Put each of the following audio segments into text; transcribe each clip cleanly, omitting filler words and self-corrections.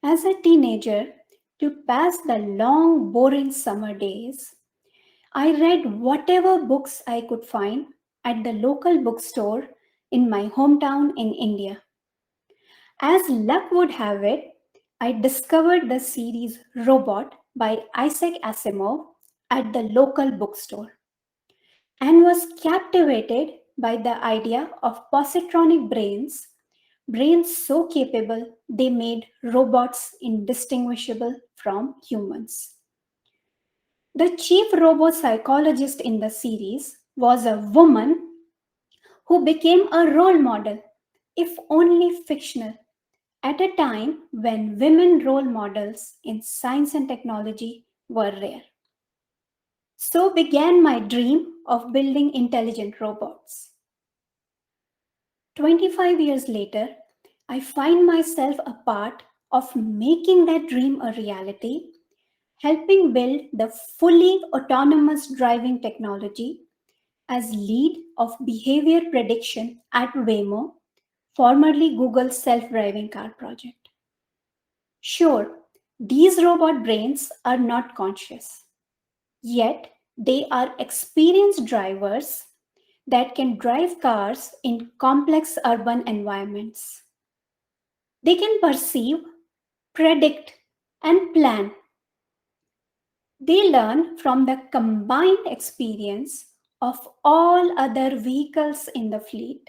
As a teenager, to pass the long, boring summer days, I read whatever books I could find at the local bookstore in my hometown in India. As luck would have it, I discovered the series Robot by Isaac Asimov at the local bookstore and was captivated by the idea of positronic brains so capable they made robots indistinguishable from humans. The chief robot psychologist in the series was a woman who became a role model, if only fictional, at a time when women role models in science and technology were rare. So began my dream of building intelligent robots. 25 years later, I find myself a part of making that dream a reality, helping build the fully autonomous driving technology as lead of behavior prediction at Waymo, formerly Google's self-driving car project. Sure, these robot brains are not conscious, yet they are experienced drivers that can drive cars in complex urban environments. They can perceive, predict, and plan. They learn from the combined experience of all other vehicles in the fleet.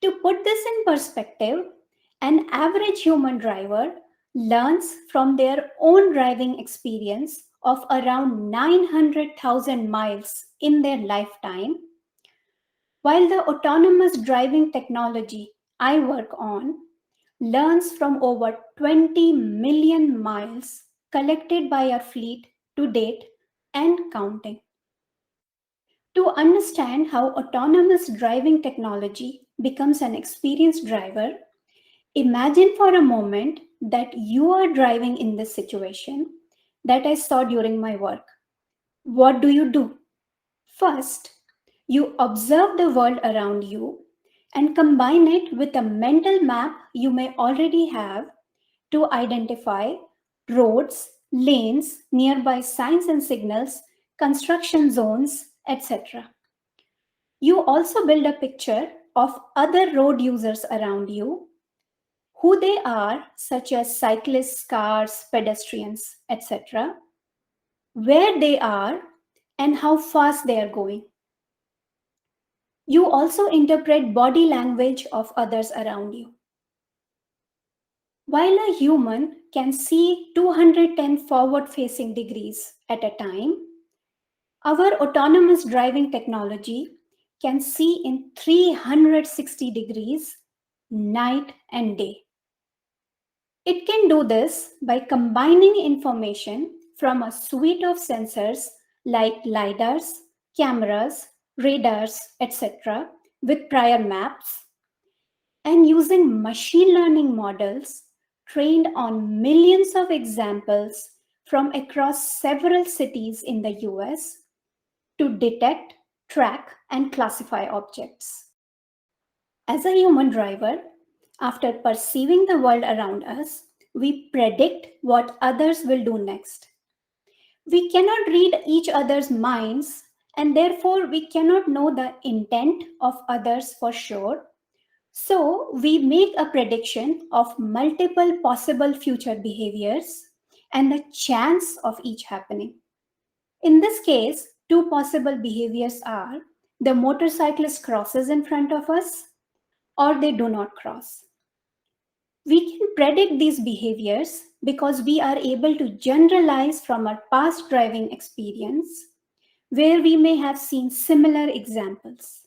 To put this in perspective, an average human driver learns from their own driving experience of around 900,000 miles in their lifetime, while the autonomous driving technology I work on learns from over 20 million miles collected by our fleet to date and counting. To understand how autonomous driving technology becomes an experienced driver, imagine for a moment that you are driving in this situation that I saw during my work. What do? First, you observe the world around you and combine it with a mental map you may already have to identify roads, lanes, nearby signs and signals, construction zones, etc. You also build a picture of other road users around you, who they are, such as cyclists, cars, pedestrians, etc., where they are, and how fast they are going. You also interpret body language of others around you. While a human can see 210 forward facing degrees at a time, our autonomous driving technology can see in 360 degrees night and day. It can do this by combining information from a suite of sensors like LiDARs, cameras, radars, etc., with prior maps, and using machine learning models trained on millions of examples from across several cities in the US to detect, track, and classify objects. As a human driver, after perceiving the world around us, we predict what others will do next. We cannot read each other's minds, and therefore we cannot know the intent of others for sure. So, we make a prediction of multiple possible future behaviors and the chance of each happening. In this case, two possible behaviors are the motorcyclist crosses in front of us or they do not cross. We can predict these behaviors because we are able to generalize from our past driving experience where we may have seen similar examples.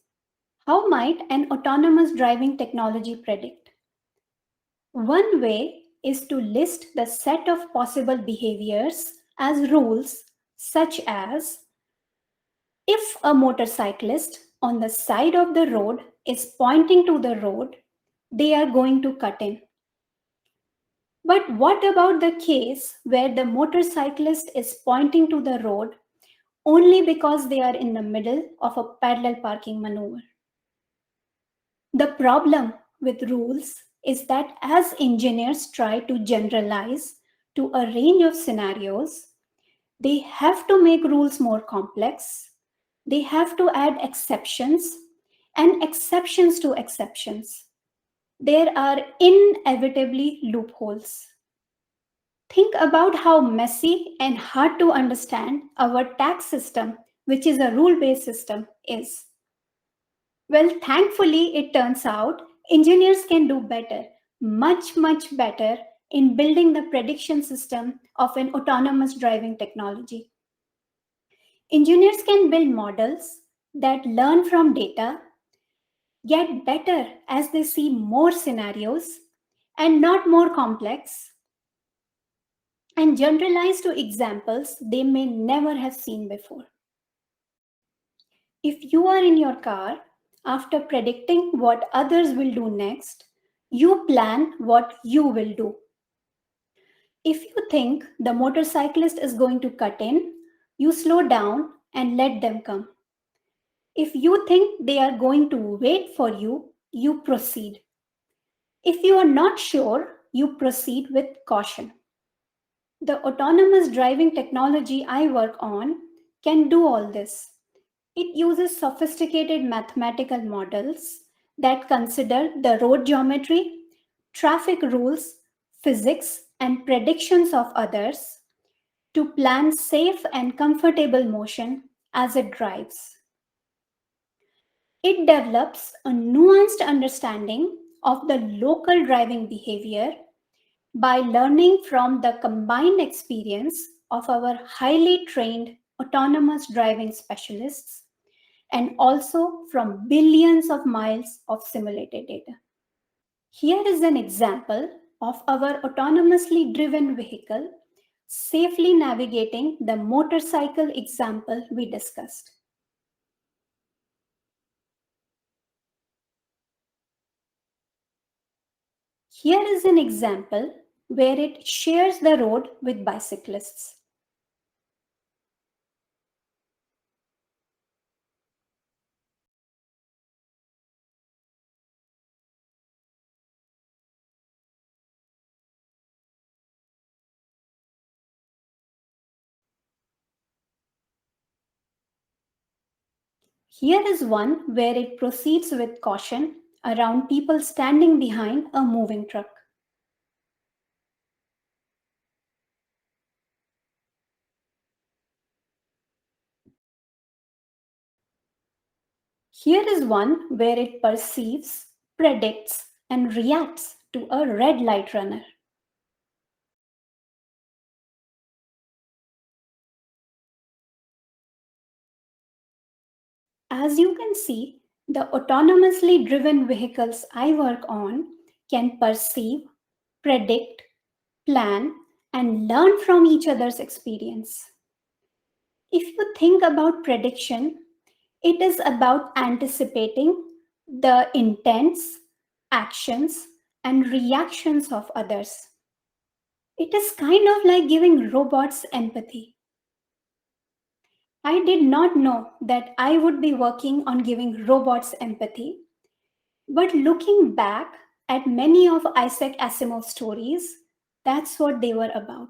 How might an autonomous driving technology predict? One way is to list the set of possible behaviors as rules, such as if a motorcyclist on the side of the road is pointing to the road, they are going to cut in. But what about the case where the motorcyclist is pointing to the road only because they are in the middle of a parallel parking maneuver? The problem with rules is that as engineers try to generalize to a range of scenarios, they have to make rules more complex. They have to add exceptions and exceptions to exceptions. There are inevitably loopholes. Think about how messy and hard to understand our tax system, which is a rule based system, is. Well, thankfully, it turns out engineers can do better, much better in building the prediction system of an autonomous driving technology. Engineers can build models that learn from data, get better as they see more scenarios and not more complex, and generalize to examples they may never have seen before. If you are in your car, after predicting what others will do next, you plan what you will do. If you think the motorcyclist is going to cut in, you slow down and let them come. If you think they are going to wait for you, you proceed. If you are not sure, you proceed with caution. The autonomous driving technology I work on can do all this. It uses sophisticated mathematical models that consider the road geometry, traffic rules, physics, and predictions of others to plan safe and comfortable motion as it drives. It develops a nuanced understanding of the local driving behavior by learning from the combined experience of our highly trained autonomous driving specialists and also from billions of miles of simulated data. Here is an example of our autonomously driven vehicle safely navigating the motorcycle example we discussed. Here is an example where it shares the road with bicyclists. Here is one where it proceeds with caution around people standing behind a moving truck. Here is one where it perceives, predicts, and reacts to a red light runner. As you can see, the autonomously driven vehicles I work on can perceive, predict, plan, and learn from each other's experience. If you think about prediction, it is about anticipating the intents, actions, and reactions of others. It is kind of like giving robots empathy. I did not know that I would be working on giving robots empathy, but looking back at many of Isaac Asimov's stories, that's what they were about.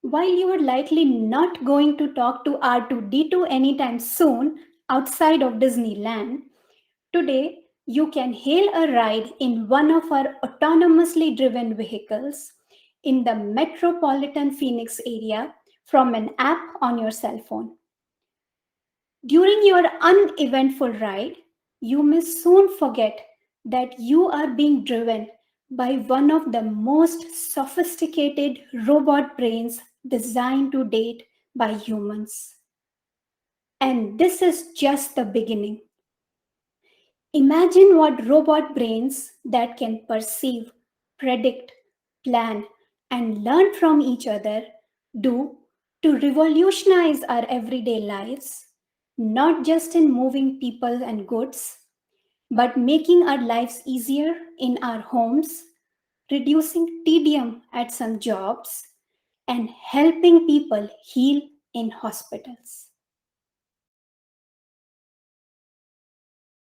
While you are likely not going to talk to R2D2 anytime soon outside of Disneyland, today you can hail a ride in one of our autonomously driven vehicles in the metropolitan Phoenix area from an app on your cell phone. During your uneventful ride, you may soon forget that you are being driven by one of the most sophisticated robot brains designed to date by humans. And this is just the beginning. Imagine what robot brains that can perceive, predict, plan, and learn from each other do to revolutionize our everyday lives, not just in moving people and goods, but making our lives easier in our homes, reducing tedium at some jobs, and helping people heal in hospitals.